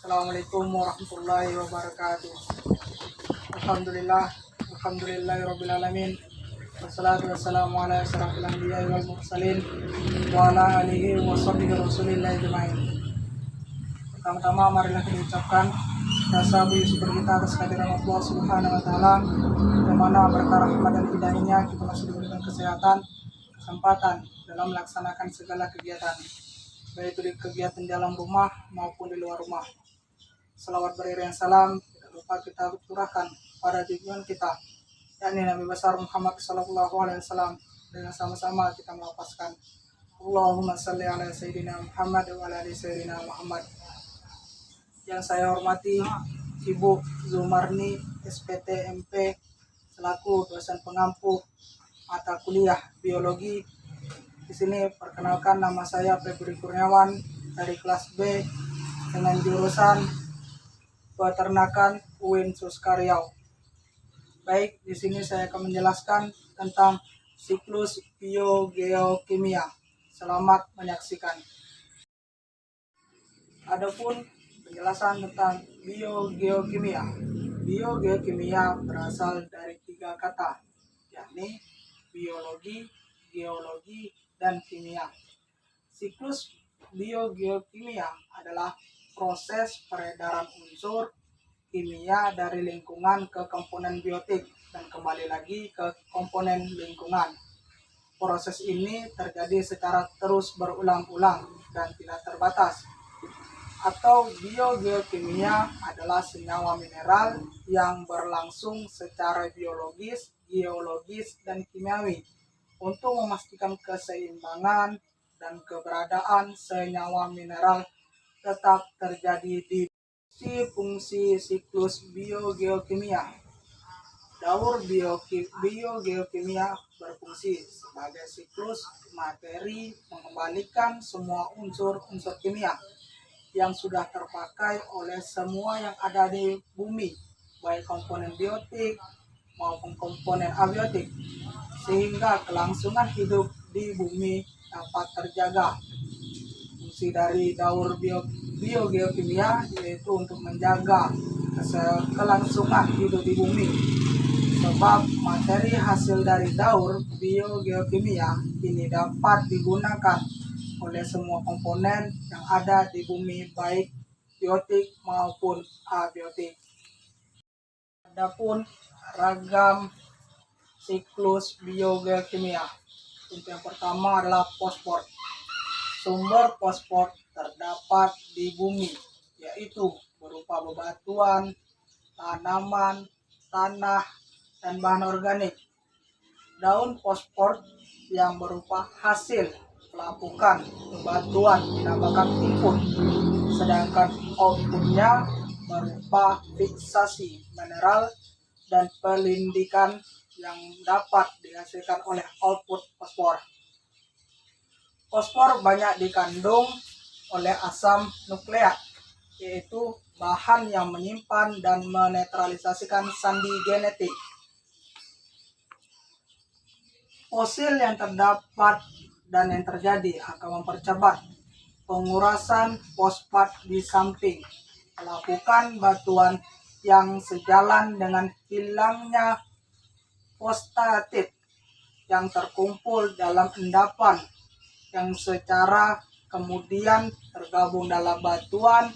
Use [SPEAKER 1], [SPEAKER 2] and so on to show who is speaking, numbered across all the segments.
[SPEAKER 1] Assalamualaikum warahmatullahi wabarakatuh. Alhamdulillahirabbil alamin. Wassalatu wassalamu ala asyrafil anbiya'i wal mursalin wa ala alihi wa sahbihi rasulillahi ajmain. Pertama-tama marilah kita ucapkan rasa bersyukur kita atas kehadiran Allah Subhanahu wa taala, yang mana berkah rahmat dan hidayahnya kita masih diberikan kesehatan, kesempatan dalam melaksanakan segala kegiatan, baik itu di kegiatan dalam rumah maupun di luar rumah. Salawat beriring salam tidak lupa kita curahkan pada junjungan kita, yakni Nabi besar Muhammad Sallallahu Alaihi Wasallam, dengan sama-sama kita melafazkan Allahumma salli ala Sayyidina Muhammad wa ala ali Sayyidina Muhammad. Yang saya hormati Ibu Zumarni SPT MP selaku dosen pengampu mata kuliah biologi. Di sini perkenalkan, nama saya Febri Kurniawan dari kelas B dengan jurusan Peternakan UIN Suska Riau. Baik, di sini saya akan menjelaskan tentang siklus biogeokimia. Selamat menyaksikan. Adapun penjelasan tentang biogeokimia. Biogeokimia berasal dari 3 kata, yakni biologi, geologi, dan kimia. Siklus biogeokimia adalah proses peredaran unsur kimia dari lingkungan ke komponen biotik dan kembali lagi ke komponen lingkungan. Proses ini terjadi secara terus berulang-ulang dan tidak terbatas. Atau biogeokimia adalah senyawa mineral yang berlangsung secara biologis, geologis, dan kimiawi untuk memastikan keseimbangan dan keberadaan senyawa mineral tetap terjadi di fungsi siklus biogeokimia. Daur biogeokimia berfungsi sebagai siklus materi, mengembalikan semua unsur-unsur kimia yang sudah terpakai oleh semua yang ada di bumi, baik komponen biotik maupun komponen abiotik, sehingga kelangsungan hidup di bumi dapat terjaga. Fungsi dari daur biogeokimia yaitu untuk menjaga kelangsungan hidup di bumi, sebab materi hasil dari daur biogeokimia ini dapat digunakan oleh semua komponen yang ada di bumi, baik biotik maupun abiotik. Adapun ragam siklus biogeokimia, untuk yang pertama adalah fosfor. Sumber fosfor terdapat di bumi, yaitu berupa bebatuan, tanaman, tanah, dan bahan organik. Daun fosfor yang berupa hasil pelapukan bebatuan dinamakan input, sedangkan outputnya berupa fiksasi mineral dan pelindikan yang dapat dihasilkan oleh output fosfor. Fosfor banyak dikandung oleh asam nukleat, yaitu bahan yang menyimpan dan menetralisasikan sandi genetik. Fosil yang terdapat dan yang terjadi akan mempercepat pengurasan fosfat di samping pelapukan batuan yang sejalan dengan hilangnya fosfatit yang terkumpul dalam endapan yang secara kemudian tergabung dalam batuan.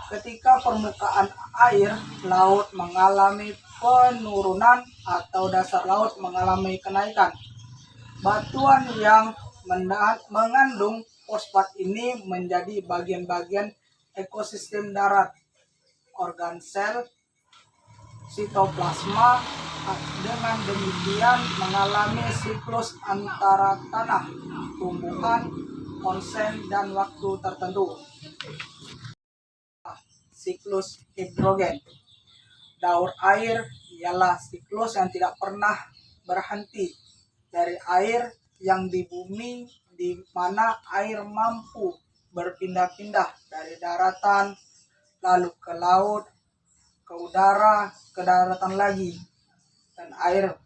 [SPEAKER 1] Ketika permukaan air laut mengalami penurunan atau dasar laut mengalami kenaikan, batuan yang mengandung fosfat ini menjadi bagian-bagian ekosistem darat, organ sel, sitoplasma. Dengan demikian mengalami siklus antara tanah, tumbuhan, onsen, dan waktu tertentu. Siklus hidrogen. Daur air ialah siklus yang tidak pernah berhenti dari air yang di bumi, di mana air mampu berpindah-pindah dari daratan lalu ke laut, ke udara, ke daratan lagi, dan air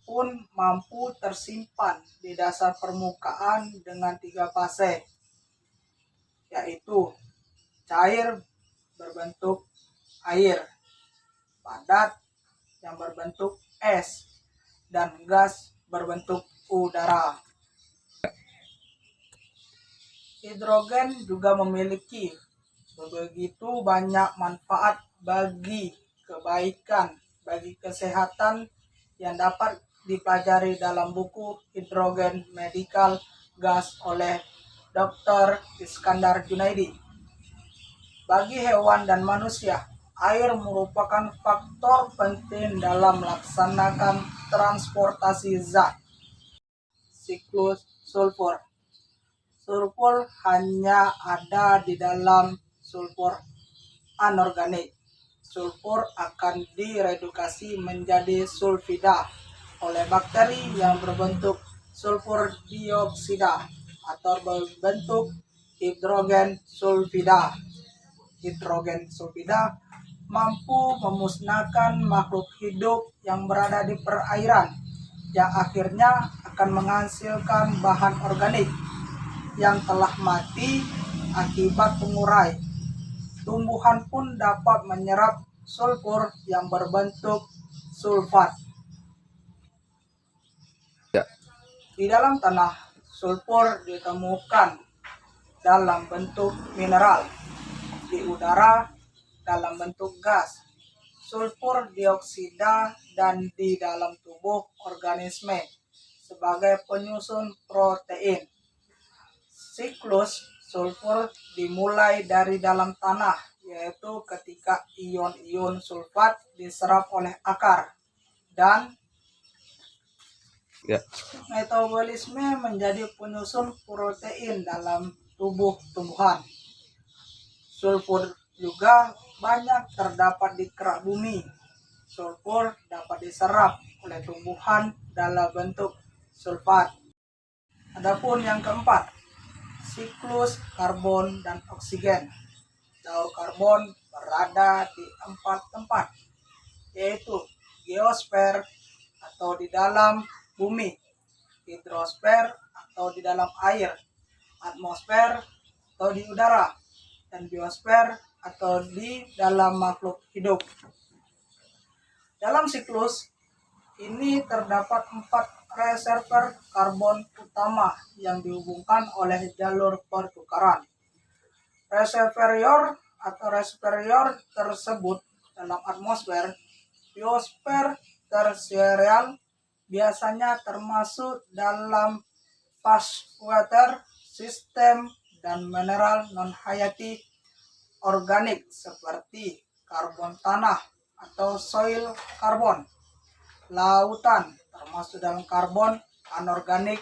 [SPEAKER 1] pun mampu tersimpan di dasar permukaan dengan 3 fase, yaitu cair, berbentuk air, padat yang berbentuk es, dan gas berbentuk udara. Hidrogen juga memiliki begitu banyak manfaat bagi kebaikan, bagi kesehatan yang dapat dipelajari dalam buku Hidrogen Medical Gas oleh Dr. Iskandar Junaidi. Bagi hewan dan manusia, air merupakan faktor penting dalam melaksanakan transportasi zat. Siklus sulfur. Sulfur hanya ada di dalam sulfur anorganik. Sulfur akan diredukasi menjadi sulfida oleh bakteri yang berbentuk sulfur dioksida atau berbentuk hidrogen sulfida. Hidrogen sulfida mampu memusnahkan makhluk hidup yang berada di perairan, yang akhirnya akan menghasilkan bahan organik yang telah mati akibat pengurai. Tumbuhan pun dapat menyerap sulfur yang berbentuk sulfat. Di dalam tanah, sulfur ditemukan dalam bentuk mineral, di udara dalam bentuk gas, sulfur dioksida, dan di dalam tubuh organisme sebagai penyusun protein. Siklus sulfur dimulai dari dalam tanah, yaitu ketika ion-ion sulfat diserap oleh akar dan metabolisme menjadi penyusun protein dalam tubuh tumbuhan. Sulfur juga banyak terdapat di kerak bumi. Sulfur dapat diserap oleh tumbuhan dalam bentuk sulfat. Adapun yang keempat, siklus karbon dan oksigen. Daur karbon berada di 4 tempat, yaitu geosfer atau di dalam bumi, hidrosfer atau di dalam air, atmosfer atau di udara, dan biosfer atau di dalam makhluk hidup. Dalam siklus ini terdapat 4 reservoir karbon utama yang dihubungkan oleh jalur pertukaran. Reservoir tersebut dalam atmosfer, biosfer tersierial biasanya termasuk dalam fast water system dan mineral non-hayati organik seperti karbon tanah atau soil karbon, lautan termasuk dalam karbon anorganik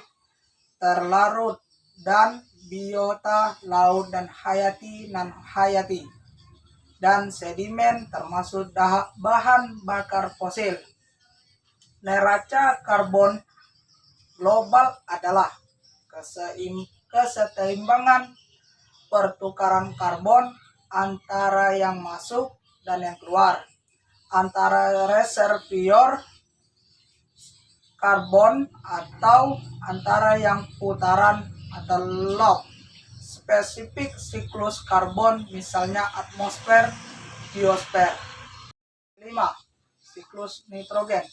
[SPEAKER 1] terlarut, dan biota laut dan hayati non-hayati, dan sedimen termasuk bahan bakar fosil. Neraca karbon global adalah keseimbangan pertukaran karbon antara yang masuk dan yang keluar, antara reservoir karbon atau antara yang putaran atau lob. Spesifik siklus karbon misalnya atmosfer, biosfer. 5. Siklus nitrogen.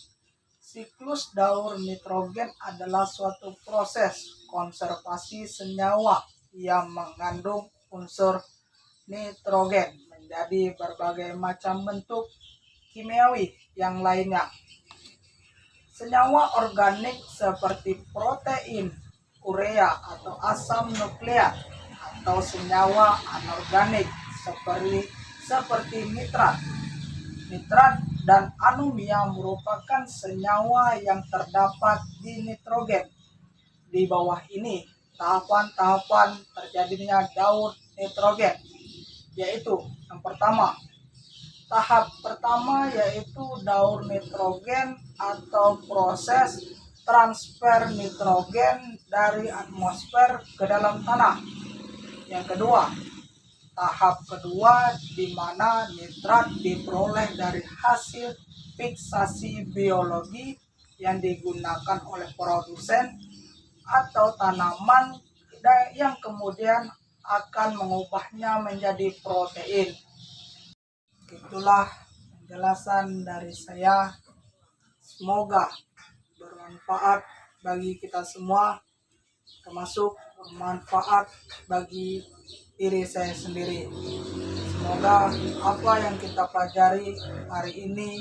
[SPEAKER 1] Siklus daur nitrogen adalah suatu proses konservasi senyawa yang mengandung unsur nitrogen menjadi berbagai macam bentuk kimiawi yang lainnya. Senyawa organik seperti protein, urea atau asam nukleat, atau senyawa anorganik seperti nitrat dan anomia merupakan senyawa yang terdapat di nitrogen. Di bawah ini tahapan-tahapan terjadinya daur nitrogen, yaitu yang pertama, tahap pertama yaitu daur nitrogen atau proses transfer nitrogen dari atmosfer ke dalam tanah. Yang kedua, tahap kedua di mana nitrat diperoleh dari hasil fiksasi biologi yang digunakan oleh produsen atau tanaman yang kemudian akan mengubahnya menjadi protein. Itulah penjelasan dari saya. Semoga bermanfaat bagi kita semua, termasuk bermanfaat bagi diri saya sendiri. Semoga apa yang kita pelajari hari ini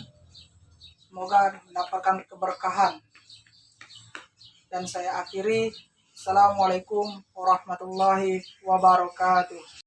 [SPEAKER 1] semoga mendapatkan keberkahan. Dan saya akhiri, Assalamualaikum warahmatullahi wabarakatuh.